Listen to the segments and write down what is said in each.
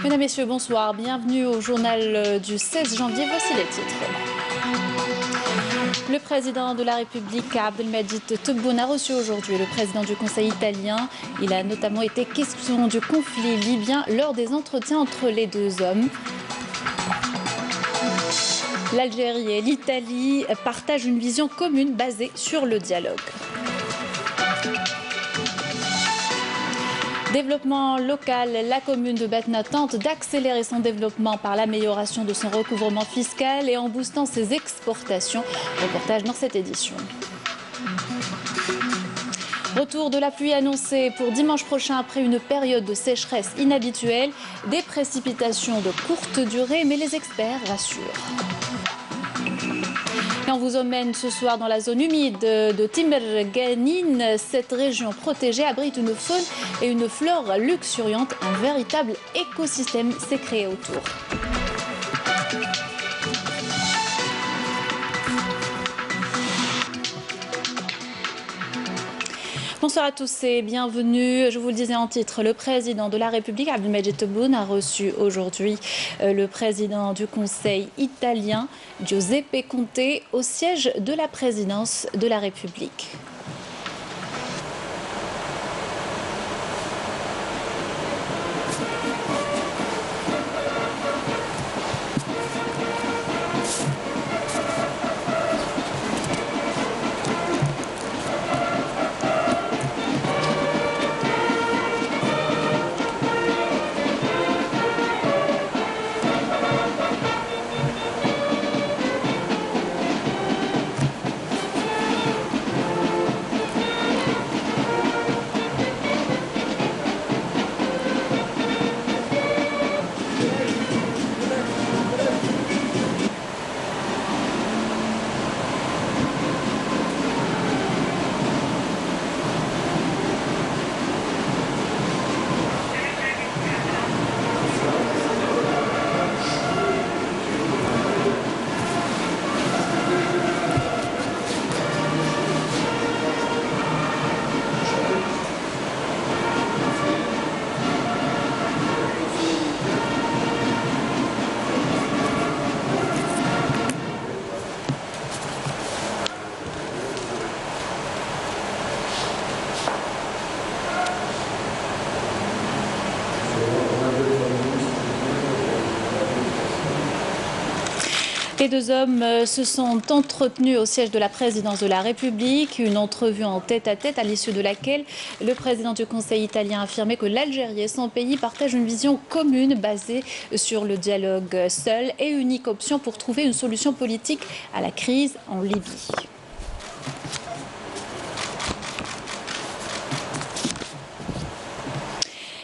Mesdames, Messieurs, bonsoir. Bienvenue au journal du 16 janvier. Voici les titres. Le président de la République, Abdelmadjid Tebboune, a reçu aujourd'hui le président du Conseil italien. Il a notamment été question du conflit libyen lors des entretiens entre les deux hommes. L'Algérie et l'Italie partagent une vision commune basée sur le dialogue. Développement local, la commune de Batna tente d'accélérer son développement par l'amélioration de son recouvrement fiscal et en boostant ses exportations. Reportage dans cette édition. Retour de la pluie annoncée pour dimanche prochain après une période de sécheresse inhabituelle. Des précipitations de courte durée, mais les experts rassurent. Et on vous emmène ce soir dans la zone humide de Timberganin. Cette région protégée abrite une faune et une flore luxuriantes. Un véritable écosystème s'est créé autour. Bonsoir à tous et bienvenue. Je vous le disais en titre, le président de la République, Abdelmadjid Tebboune, a reçu aujourd'hui le président du Conseil italien, Giuseppe Conte, au siège de la présidence de la République. Les deux hommes se sont entretenus au siège de la présidence de la République. Une entrevue en tête-à-tête à l'issue de laquelle le président du Conseil italien a affirmé que l'Algérie et son pays partagent une vision commune basée sur le dialogue, seule et unique option pour trouver une solution politique à la crise en Libye.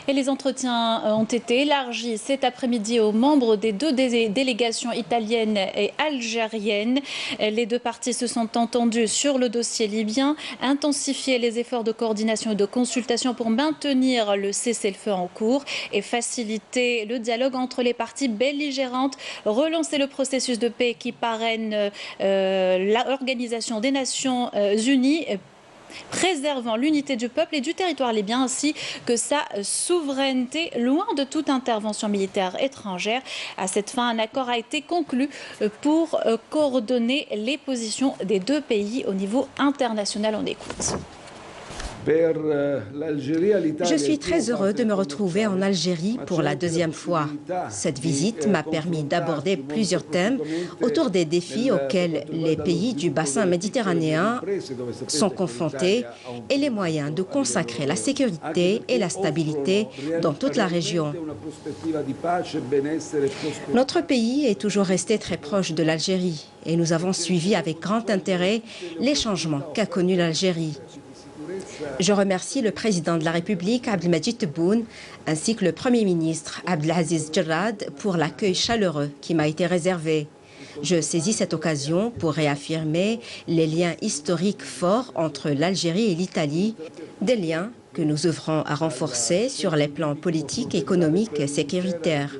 Et les entretiens ont été élargis cet après-midi aux membres des deux délégations italiennes et algériennes. Les deux parties se sont entendues sur le dossier libyen, intensifier les efforts de coordination et de consultation pour maintenir le cessez-le-feu en cours et faciliter le dialogue entre les parties belligérantes, relancer le processus de paix qui parraine l'Organisation des Nations Unies, préservant l'unité du peuple et du territoire libyen ainsi que sa souveraineté, loin de toute intervention militaire étrangère. À cette fin, un accord a été conclu pour coordonner les positions des deux pays au niveau international. On écoute. Je suis très heureux de me retrouver en Algérie pour la deuxième fois. Cette visite m'a permis d'aborder plusieurs thèmes autour des défis auxquels les pays du bassin méditerranéen sont confrontés et les moyens de consacrer la sécurité et la stabilité dans toute la région. Notre pays est toujours resté très proche de l'Algérie et nous avons suivi avec grand intérêt les changements qu'a connus l'Algérie. Je remercie le président de la République, Abdelmadjid Tebboune, ainsi que le Premier ministre, Abdelaziz Djerrad, pour l'accueil chaleureux qui m'a été réservé. Je saisis cette occasion pour réaffirmer les liens historiques forts entre l'Algérie et l'Italie, des liens que nous œuvrons à renforcer sur les plans politiques, économiques et sécuritaires.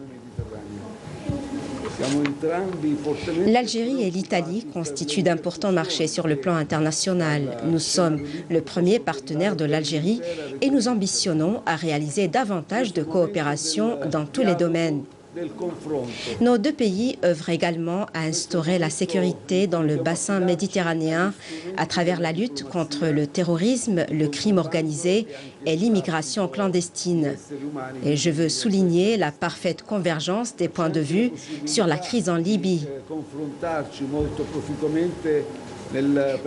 L'Algérie et l'Italie constituent d'importants marchés sur le plan international. Nous sommes le premier partenaire de l'Algérie et nous ambitionnons à réaliser davantage de coopération dans tous les domaines. Nos deux pays œuvrent également à instaurer la sécurité dans le bassin méditerranéen à travers la lutte contre le terrorisme, le crime organisé et l'immigration clandestine. Et je veux souligner la parfaite convergence des points de vue sur la crise en Libye.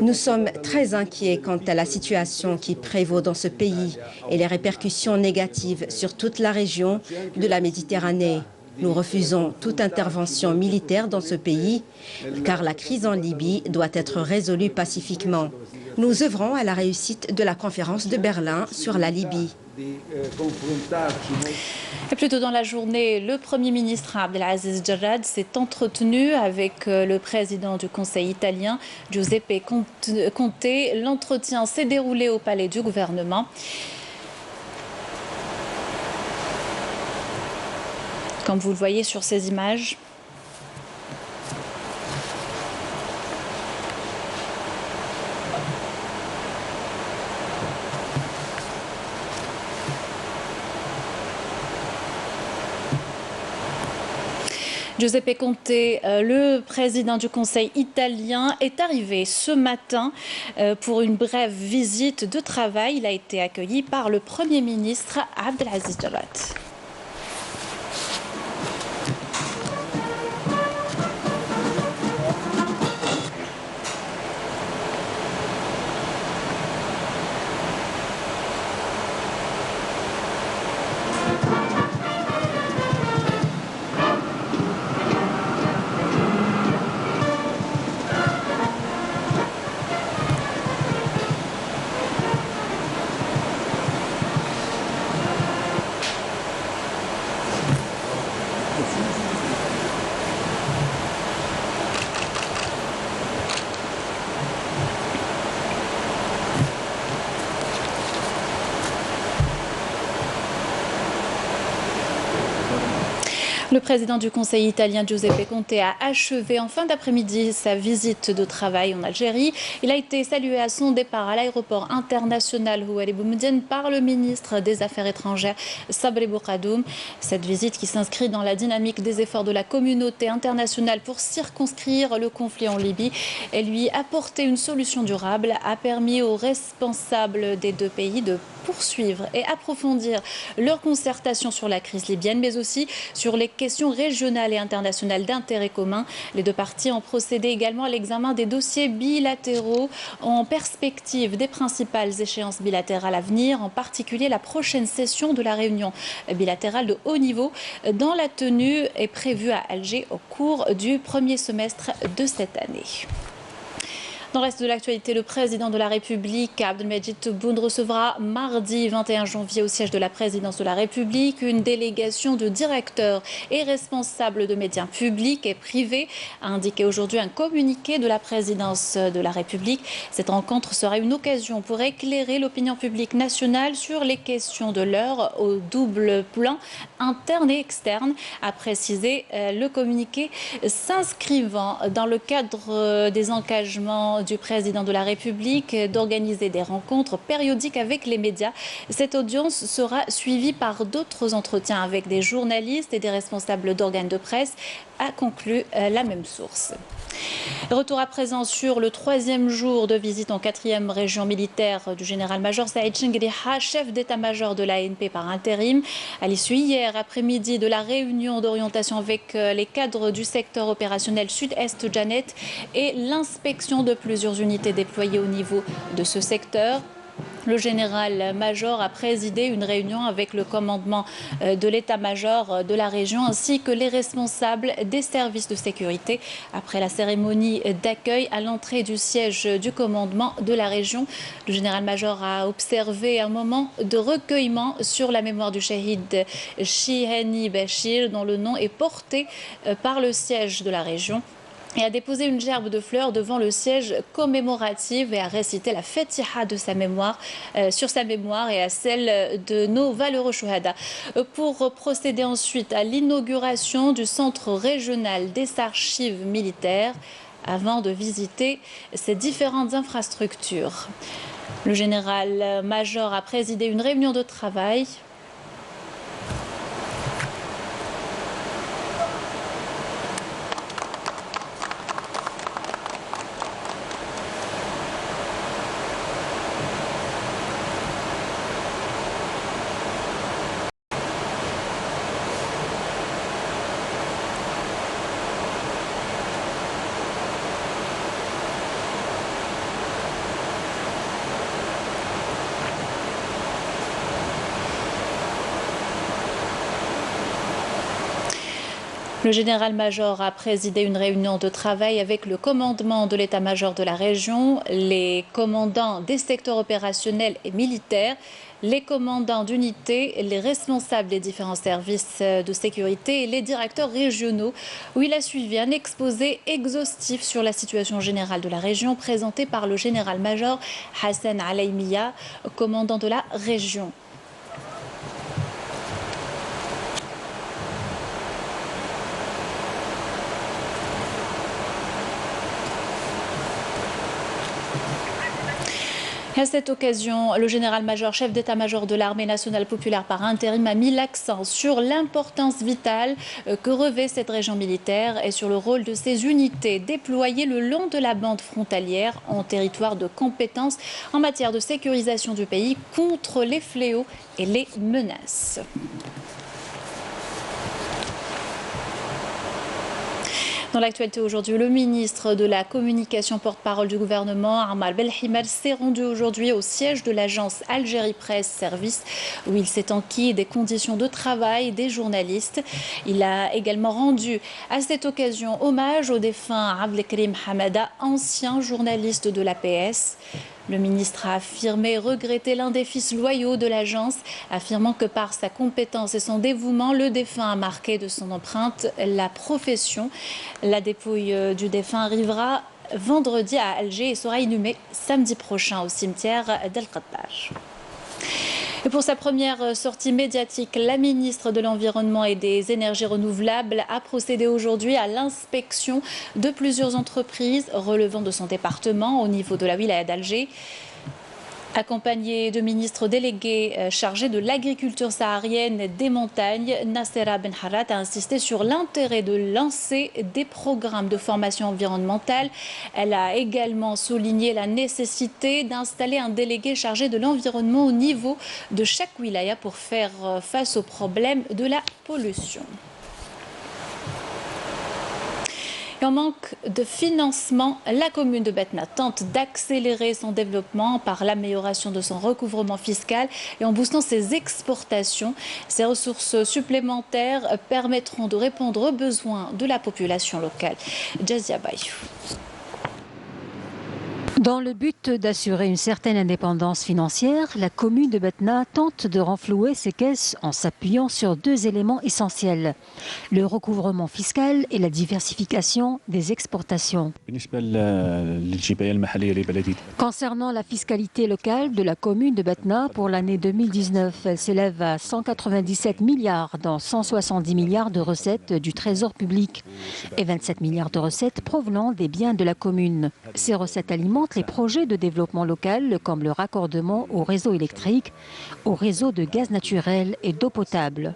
Nous sommes très inquiets quant à la situation qui prévaut dans ce pays et les répercussions négatives sur toute la région de la Méditerranée. Nous refusons toute intervention militaire dans ce pays, car la crise en Libye doit être résolue pacifiquement. Nous œuvrons à la réussite de la conférence de Berlin sur la Libye. Et plus tôt dans la journée, le Premier ministre Abdelaziz Jarrad s'est entretenu avec le président du Conseil italien, Giuseppe Conte. L'entretien s'est déroulé au palais du gouvernement. Comme vous le voyez sur ces images. Giuseppe Conte, le président du Conseil italien, est arrivé ce matin pour une brève visite de travail. Il a été accueilli par le Premier ministre Abdelaziz Jarrad. Le président du Conseil italien Giuseppe Conte a achevé en fin d'après-midi sa visite de travail en Algérie. Il a été salué à son départ à l'aéroport international Houari Boumediene par le ministre des Affaires étrangères Sabri Bourgadoum. Cette visite, qui s'inscrit dans la dynamique des efforts de la communauté internationale pour circonscrire le conflit en Libye et lui apporter une solution durable, a permis aux responsables des deux pays de poursuivre et approfondir leur concertation sur la crise libyenne, mais aussi sur les questions régionales et internationales d'intérêt commun. Les deux parties ont procédé également à l'examen des dossiers bilatéraux en perspective des principales échéances bilatérales à venir, en particulier la prochaine session de la réunion bilatérale de haut niveau dont la tenue est prévue à Alger au cours du premier semestre de cette année. Dans le reste de l'actualité, le président de la République, Abdelmajid Tebboune, recevra mardi 21 janvier au siège de la présidence de la République une délégation de directeurs et responsables de médias publics et privés, a indiqué aujourd'hui un communiqué de la présidence de la République. Cette rencontre sera une occasion pour éclairer l'opinion publique nationale sur les questions de l'heure au double plan interne et externe, a précisé le communiqué, s'inscrivant dans le cadre des engagements du président de la République d'organiser des rencontres périodiques avec les médias. Cette audience sera suivie par d'autres entretiens avec des journalistes et des responsables d'organes de presse, a conclu la même source. Retour à présent sur le troisième jour de visite en 4e région militaire du général-major Saïd Chengueliha, chef d'état-major de l'ANP par intérim, à l'issue hier après-midi de la réunion d'orientation avec les cadres du secteur opérationnel Sud-Est Janet et l'inspection de plusieurs unités déployées au niveau de ce secteur. Le général-major a présidé une réunion avec le commandement de l'état-major de la région ainsi que les responsables des services de sécurité après la cérémonie d'accueil à l'entrée du siège du commandement de la région. Le général-major a observé un moment de recueillement sur la mémoire du shahid Chihani Bachir, dont le nom est porté par le siège de la région. et a déposé une gerbe de fleurs devant le siège commémoratif et a récité la Fatiha de sa mémoire, sur sa mémoire et à celle de nos valeureux chouhada. Pour procéder ensuite à l'inauguration du centre régional des archives militaires avant de visiter ces différentes infrastructures. Le général-major a présidé une réunion de travail. Le général-major a présidé une réunion de travail avec le commandement de l'état-major de la région, les commandants des secteurs opérationnels et militaires, les commandants d'unités, les responsables des différents services de sécurité et les directeurs régionaux, où il a suivi un exposé exhaustif sur la situation générale de la région présenté par le général-major Hassan Alaïmiya, commandant de la région. À cette occasion, le général-major chef d'état-major de l'armée nationale populaire par intérim a mis l'accent sur l'importance vitale que revêt cette région militaire et sur le rôle de ces unités déployées le long de la bande frontalière en territoire de compétence en matière de sécurisation du pays contre les fléaux et les menaces. Dans l'actualité aujourd'hui, le ministre de la Communication, porte-parole du gouvernement, Ammar Belhimel, s'est rendu aujourd'hui au siège de l'agence Algérie Presse Service, où il s'est enquis des conditions de travail des journalistes. Il a également rendu à cette occasion hommage au défunt Abdelkrim Hamada, ancien journaliste de l'APS. Le ministre a affirmé regretter l'un des fils loyaux de l'agence, affirmant que par sa compétence et son dévouement, le défunt a marqué de son empreinte la profession. La dépouille du défunt arrivera vendredi à Alger et sera inhumée samedi prochain au cimetière d'El-Qattar. Et pour sa première sortie médiatique, la ministre de l'Environnement et des Énergies renouvelables a procédé aujourd'hui à l'inspection de plusieurs entreprises relevant de son département au niveau de la wilaya d'Alger. Accompagnée de ministres délégués chargés de l'agriculture saharienne et des montagnes, Nassera Benharat a insisté sur l'intérêt de lancer des programmes de formation environnementale. Elle a également souligné la nécessité d'installer un délégué chargé de l'environnement au niveau de chaque wilaya pour faire face aux problèmes de la pollution. En manque de financement, la commune de Batna tente d'accélérer son développement par l'amélioration de son recouvrement fiscal et en boostant ses exportations. Ces ressources supplémentaires permettront de répondre aux besoins de la population locale. Jazia Bayou. Dans le but d'assurer une certaine indépendance financière, la commune de Batna tente de renflouer ses caisses en s'appuyant sur deux éléments essentiels, le recouvrement fiscal et la diversification des exportations. Concernant la fiscalité locale de la commune de Batna pour l'année 2019, elle s'élève à 197 milliards dans 170 milliards de recettes du trésor public et 27 milliards de recettes provenant des biens de la commune. Ces recettes alimentent les projets de développement local comme le raccordement au réseau électrique, au réseau de gaz naturel et d'eau potable.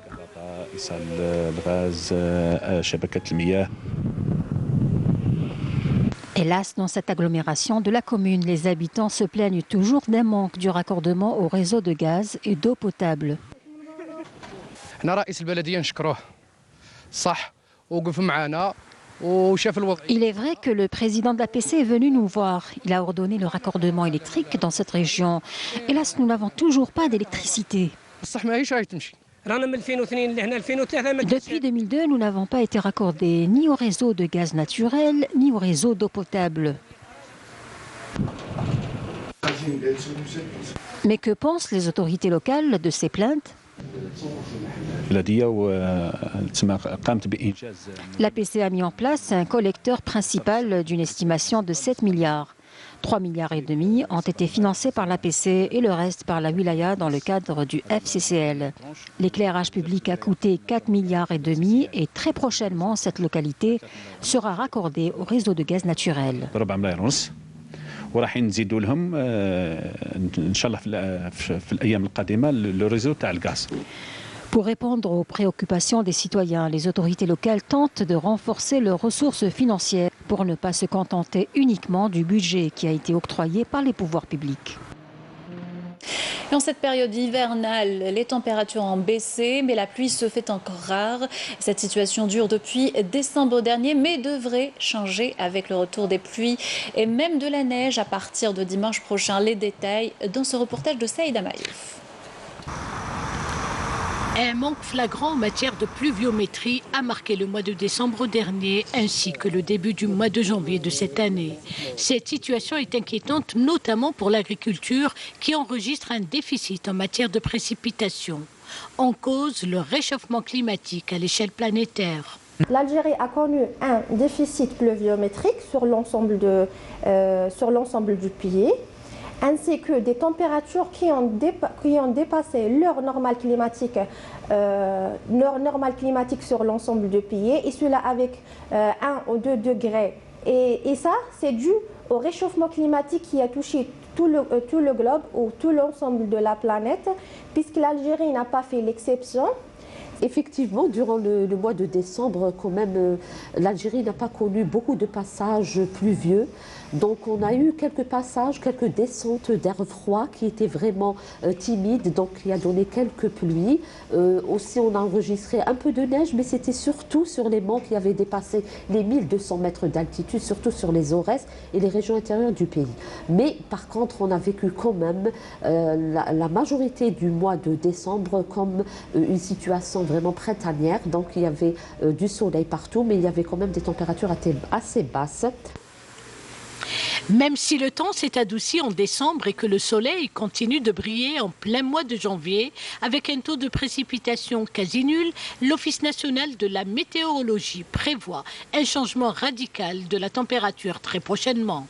Hélas, dans cette agglomération de la commune, les habitants se plaignent toujours d'un manque du raccordement au réseau de gaz et d'eau potable. Il est vrai que le président de l'APC est venu nous voir. Il a ordonné le raccordement électrique dans cette région. Hélas, nous n'avons toujours pas d'électricité. Depuis 2002, nous n'avons pas été raccordés ni au réseau de gaz naturel, ni au réseau d'eau potable. Mais que pensent les autorités locales de ces plaintes ? L'APC a mis en place un collecteur principal d'une estimation de 7 milliards. 3,5 milliards ont été financés par l'APC et le reste par la wilaya dans le cadre du FCCL. L'éclairage public a coûté 4,5 milliards et très prochainement, cette localité sera raccordée au réseau de gaz naturel. وراح نزيدوا لهم ان شاء الله في الايام القادمه le réseau تاع الغاز. Pour répondre aux préoccupations des citoyens, les autorités locales tentent de renforcer leurs ressources financières pour ne pas se contenter uniquement du budget qui a été octroyé par les pouvoirs publics. Et en cette période hivernale, les températures ont baissé, mais la pluie se fait encore rare. Cette situation dure depuis décembre dernier, mais devrait changer avec le retour des pluies et même de la neige à partir de dimanche prochain. Les détails dans ce reportage de Saïda Mayouf. Un manque flagrant en matière de pluviométrie a marqué le mois de décembre dernier ainsi que le début du mois de janvier de cette année. Cette situation est inquiétante notamment pour l'agriculture qui enregistre un déficit en matière de précipitations. En cause, le réchauffement climatique à l'échelle planétaire. L'Algérie a connu un déficit pluviométrique sur l'ensemble du pays, ainsi que des températures qui ont dépassé leur normale climatique sur l'ensemble du pays, et cela avec 1 ou 2 degrés. Et ça, c'est dû au réchauffement climatique qui a touché tout le globe ou tout l'ensemble de la planète, puisque l'Algérie n'a pas fait l'exception. Effectivement, durant le mois de décembre, quand même, l'Algérie n'a pas connu beaucoup de passages pluvieux. Donc on a eu quelques passages, quelques descentes d'air froid qui étaient vraiment timides, donc qui a donné quelques pluies. Aussi on a enregistré un peu de neige, mais c'était surtout sur les monts qui avaient dépassé les 1200 mètres d'altitude, surtout sur les Aurès et les régions intérieures du pays. Mais par contre on a vécu quand même la majorité du mois de décembre comme une situation vraiment printanière. Donc il y avait du soleil partout, mais il y avait quand même des températures assez basses. Même si le temps s'est adouci en décembre et que le soleil continue de briller en plein mois de janvier, avec un taux de précipitation quasi nul, l'Office national de la météorologie prévoit un changement radical de la température très prochainement.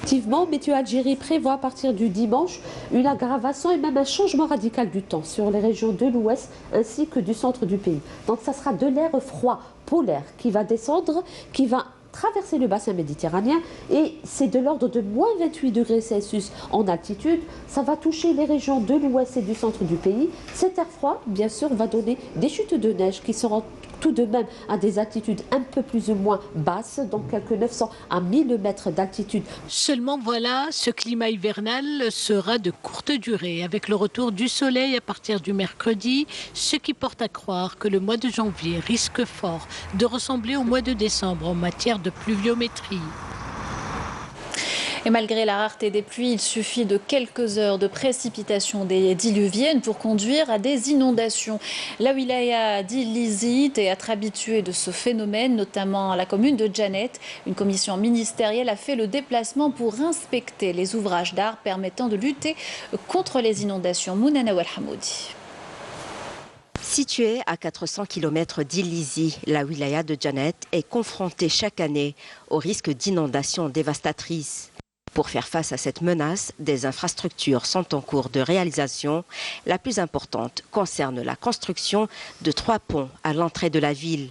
Effectivement, Météo Algérie prévoit à partir du dimanche une aggravation et même un changement radical du temps sur les régions de l'ouest ainsi que du centre du pays. Donc ça sera de l'air froid polaire qui va descendre, qui va traverser le bassin méditerranéen, et c'est de l'ordre de moins 28 degrés Celsius en altitude. Ça va toucher les régions de l'ouest et du centre du pays. Cet air froid, bien sûr, va donner des chutes de neige qui seront tout de même à des altitudes un peu plus ou moins basses, donc quelques 900 à 1000 mètres d'altitude. Seulement voilà, ce climat hivernal sera de courte durée, avec le retour du soleil à partir du mercredi, ce qui porte à croire que le mois de janvier risque fort de ressembler au mois de décembre en matière de pluviométrie. Et malgré la rareté des pluies, il suffit de quelques heures de précipitations diluviennes pour conduire à des inondations. La wilaya d'Illizi est théâtre habitué de ce phénomène, notamment à la commune de Djanet. Une commission ministérielle a fait le déplacement pour inspecter les ouvrages d'art permettant de lutter contre les inondations. Mounana Walhamoudi. Située à 400 km d'Illizi, la wilaya de Djanet est confrontée chaque année au risque d'inondations dévastatrices. Pour faire face à cette menace, des infrastructures sont en cours de réalisation. La plus importante concerne la construction de 3 ponts à l'entrée de la ville.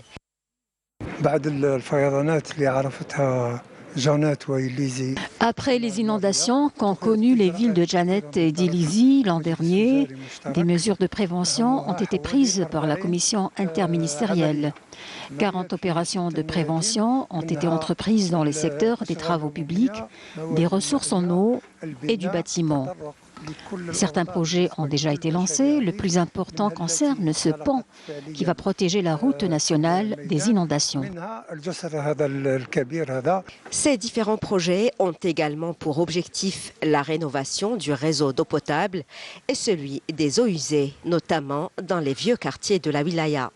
Après les inondations qu'ont connues les villes de Djanet et d'Illizi l'an dernier, des mesures de prévention ont été prises par la commission interministérielle. 40 opérations de prévention ont été entreprises dans les secteurs des travaux publics, des ressources en eau et du bâtiment. Certains projets ont déjà été lancés. Le plus important concerne ce pont qui va protéger la route nationale des inondations. Ces différents projets ont également pour objectif la rénovation du réseau d'eau potable et celui des eaux usées, notamment dans les vieux quartiers de la wilaya.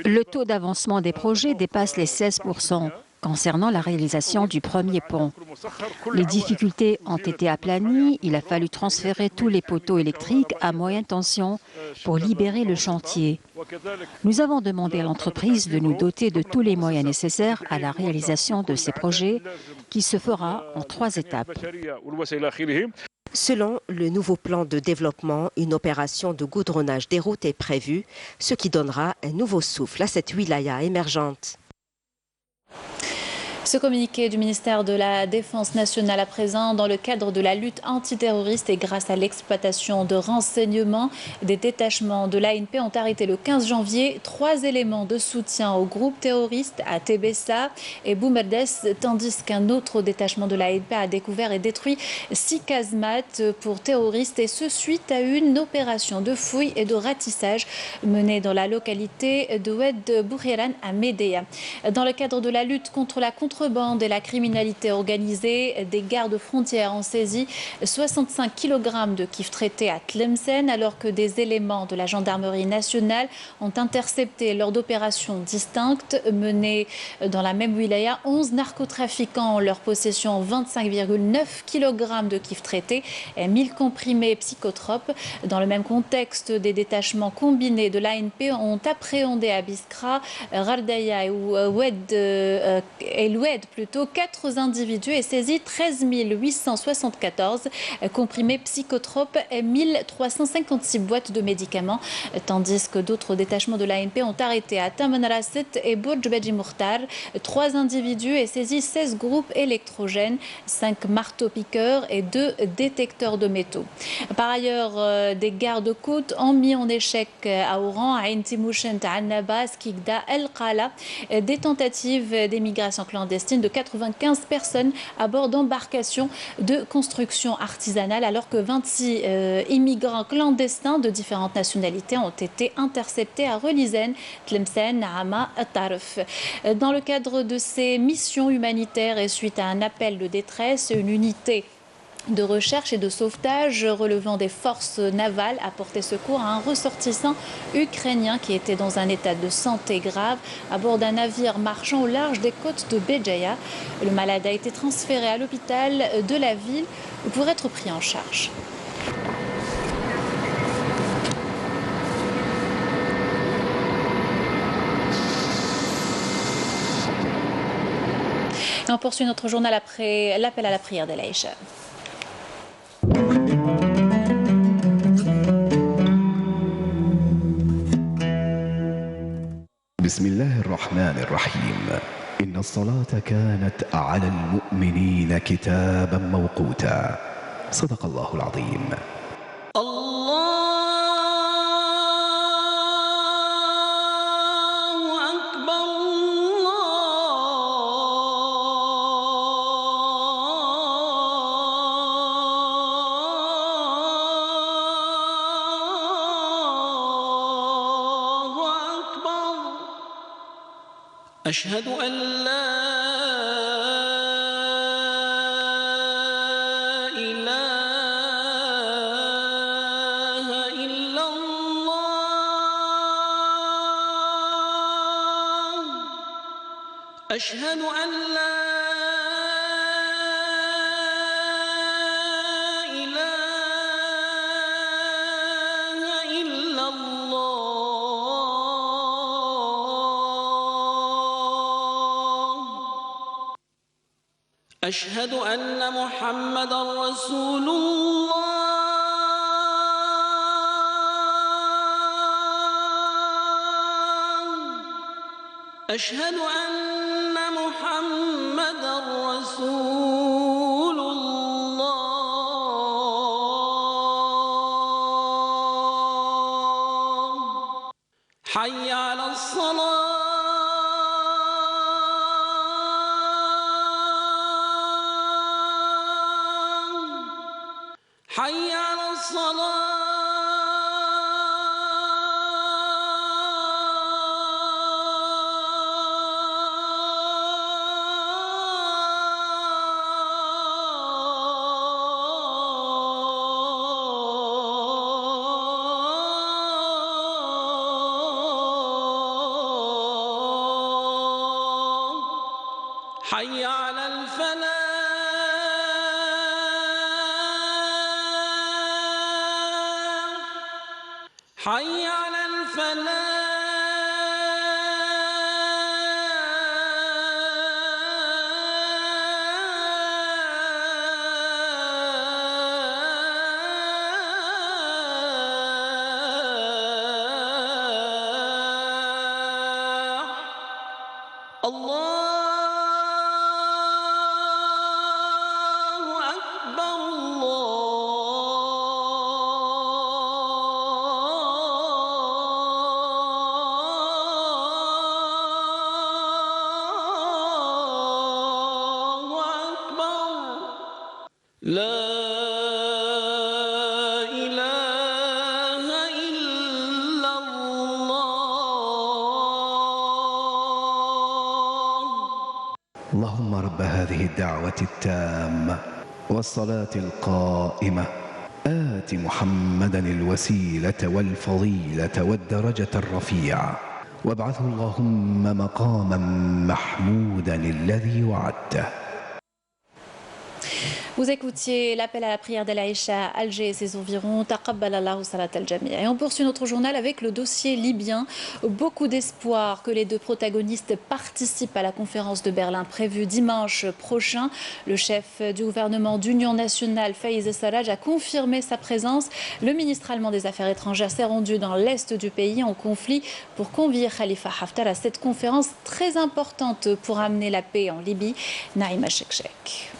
Le taux d'avancement des projets dépasse les 16%. concernant la réalisation du premier pont. Les difficultés ont été aplanies. Il a fallu transférer tous les poteaux électriques à moyenne tension pour libérer le chantier. Nous avons demandé à l'entreprise de nous doter de tous les moyens nécessaires à la réalisation de ces projets qui se fera en 3 étapes. Selon le nouveau plan de développement, une opération de goudronnage des routes est prévue, ce qui donnera un nouveau souffle à cette wilaya émergente. Ce communiqué du ministère de la Défense nationale à présent, dans le cadre de la lutte antiterroriste et grâce à l'exploitation de renseignements, des détachements de l'ANP ont arrêté le 15 janvier 3 éléments de soutien au groupe terroriste à Tébessa et Boumerdes, tandis qu'un autre détachement de l'ANP a découvert et détruit 6 casemates pour terroristes, et ce suite à une opération de fouille et de ratissage menée dans la localité de Oued Bouhiran à Médéa. Dans le cadre de la lutte contre la contrebande et la criminalité organisée, des gardes-frontières ont saisi 65 kg de kif traité à Tlemcen, alors que des éléments de la gendarmerie nationale ont intercepté lors d'opérations distinctes menées dans la même wilaya 11 narcotrafiquants en leur possession 25,9 kg de kif traité et 1000 comprimés psychotropes. Dans le même contexte, des détachements combinés de l'ANP ont appréhendé à Biskra, Rardaya et Oued plutôt 4 individus et saisi 13 874 comprimés psychotropes et 1356 boîtes de médicaments, tandis que d'autres détachements de l'ANP ont arrêté à Tamanrasset et Bourj Beji Mourtar 3 individus et saisi 16 groupes électrogènes, 5 marteaux-piqueurs et 2 détecteurs de métaux. Par ailleurs, des gardes-côtes ont mis en échec à Oran, à Intimouchent, à Annaba, Skikda, El Qala, des tentatives d'émigration clandestine de 95 personnes à bord d'embarcations de construction artisanale, alors que 26 immigrants clandestins de différentes nationalités ont été interceptés à Relisen, Tlemcen, Hama, Tarf. Dans le cadre de ces missions humanitaires et suite à un appel de détresse, une unité de recherche et de sauvetage relevant des forces navales a porté secours à un ressortissant ukrainien qui était dans un état de santé grave à bord d'un navire marchand au large des côtes de Béjaïa. Le malade a été transféré à l'hôpital de la ville pour être pris en charge. Et on poursuit notre journal après l'appel à la prière d'El-Aïcha. بسم الله الرحمن الرحيم إن الصلاة كانت على المؤمنين كتابا موقوتا صدق الله العظيم. أشهد أن لا إله إلا الله أشهد أن لا أشهد أن محمدًا رسول الله أشهد أن محمدًا رسول الله حي على الصلاة حي على الصلاة حي على الفلاح حي على الفلاح اللهم رب هذه الدعوة التامة والصلاة القائمة آت محمدا الوسيلة والفضيلة والدرجة الرفيعة وابعثه اللهم مقاما محمودا الذي وعدته. Vous écoutiez l'appel à la prière d'Al-Aïcha à Alger et ses environs. Taqabbal Allahu salat al-jami'. Et on poursuit notre journal avec le dossier libyen. Beaucoup d'espoir que les deux protagonistes participent à la conférence de Berlin prévue dimanche prochain. Le chef du gouvernement d'Union nationale, Fayez Sarraj, a confirmé sa présence. Le ministre allemand des Affaires étrangères s'est rendu dans l'est du pays en conflit pour convier Khalifa Haftar à cette conférence très importante pour amener la paix en Libye. Naïma Chekchek.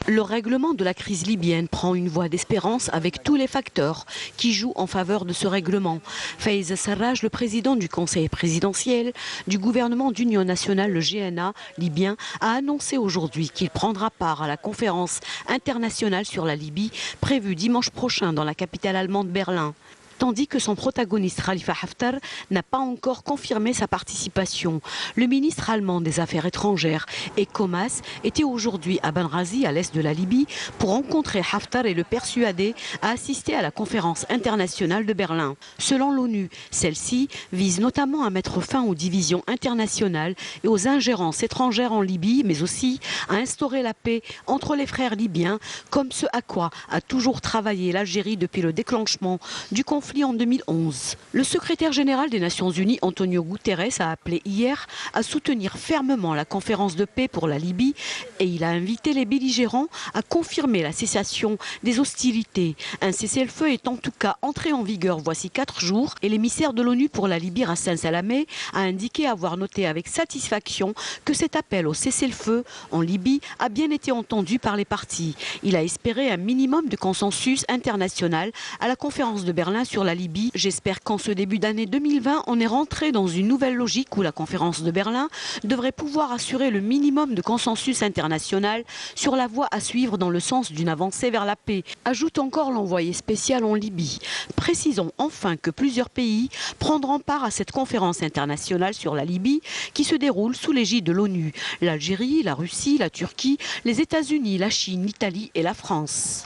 Le règlement de la crise libyenne prend une voie d'espérance avec tous les facteurs qui jouent en faveur de ce règlement. Fayez Sarraj, le président du conseil présidentiel du gouvernement d'union nationale, le GNA libyen, a annoncé aujourd'hui qu'il prendra part à la conférence internationale sur la Libye prévue dimanche prochain dans la capitale allemande Berlin. Tandis que son protagoniste Khalifa Haftar n'a pas encore confirmé sa participation. Le ministre allemand des Affaires étrangères et Komas était aujourd'hui à Benghazi, à l'est de la Libye, pour rencontrer Haftar et le persuader à assister à la conférence internationale de Berlin. Selon l'ONU, celle-ci vise notamment à mettre fin aux divisions internationales et aux ingérences étrangères en Libye, mais aussi à instaurer la paix entre les frères libyens, comme ce à quoi a toujours travaillé l'Algérie depuis le déclenchement du conflit en 2011. Le secrétaire général des Nations Unies, Antonio Guterres, a appelé hier à soutenir fermement la conférence de paix pour la Libye et il a invité les belligérants à confirmer la cessation des hostilités. Un cessez-le-feu est en tout cas entré en vigueur voici 4 jours et l'émissaire de l'ONU pour la Libye, Hassan Salamé, a indiqué avoir noté avec satisfaction que cet appel au cessez-le-feu en Libye a bien été entendu par les parties. Il a espéré un minimum de consensus international à la conférence de Berlin sur la Libye. J'espère qu'en ce début d'année 2020, on est rentré dans une nouvelle logique où la conférence de Berlin devrait pouvoir assurer le minimum de consensus international sur la voie à suivre dans le sens d'une avancée vers la paix, ajoute encore l'envoyé spécial en Libye. Précisons enfin que plusieurs pays prendront part à cette conférence internationale sur la Libye qui se déroule sous l'égide de l'ONU. L'Algérie, la Russie, la Turquie, les États-Unis, la Chine, l'Italie et la France.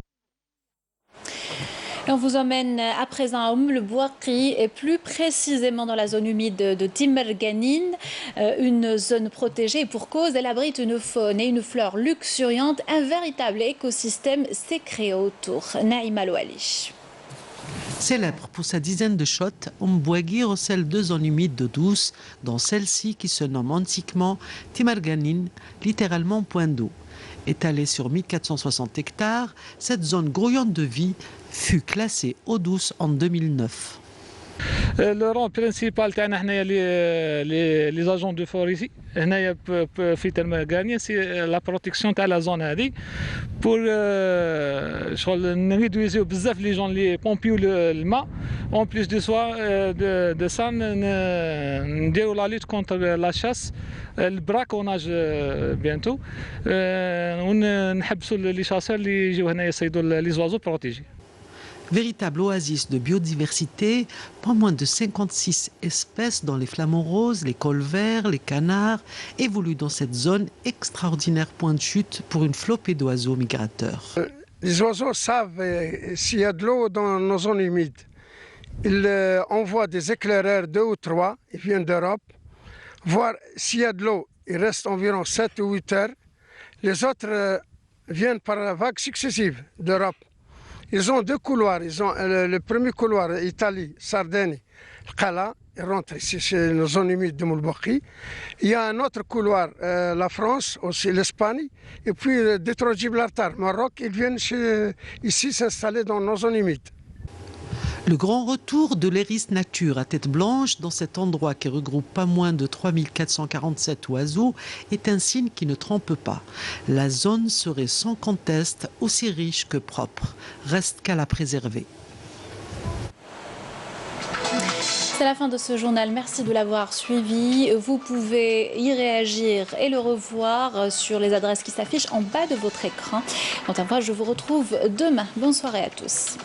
Et on vous emmène à présent à le Bouakri et plus précisément dans la zone humide de Timerganin, une zone protégée et pour cause, elle abrite une faune et une flore luxuriantes. Un véritable écosystème s'est créé autour. Naïma Louali. Célèbre pour sa dizaine de shots, Mbouagui recèle 2 zones humides d'eau douce, dont celle-ci qui se nomme antiquement Timerganin, littéralement point d'eau. Étalée sur 1460 hectares, cette zone grouillante de vie fut classée eau douce en 2009. Le rôle principal les agents de forêt c'est la protection de la zone pour réduire les gens les pompiers le mât. En plus de ça, la lutte contre la chasse, le braconnage bientôt. On les chasseurs les oiseaux protégés. Véritable oasis de biodiversité, pas moins de 56 espèces dont les flamants roses, les colverts, les canards évoluent dans cette zone extraordinaire point de chute pour une flopée d'oiseaux migrateurs. Les oiseaux savent s'il y a de l'eau dans nos zones humides. Ils envoient des éclaireurs 2 ou 3, ils viennent d'Europe, voir s'il y a de l'eau. il reste environ 7 ou 8 heures. Les autres viennent par vagues successives d'Europe. Ils ont 2 couloirs. Ils ont le premier couloir, Italie, Sardaigne, Qala. Ils rentrent ici chez nos zones humides de Moulbokhi. Il y a un autre couloir, la France, aussi l'Espagne. Et puis détroit de Gibraltar, Maroc. Ils viennent ici s'installer dans nos zones humides. Le grand retour de l'Eris nature à tête blanche dans cet endroit qui regroupe pas moins de 3447 oiseaux est un signe qui ne trompe pas. La zone serait sans conteste aussi riche que propre. Reste qu'à la préserver. C'est la fin de ce journal. Merci de l'avoir suivi. Vous pouvez y réagir et le revoir sur les adresses qui s'affichent en bas de votre écran. Quant à moi, je vous retrouve demain. Bonne soirée à tous.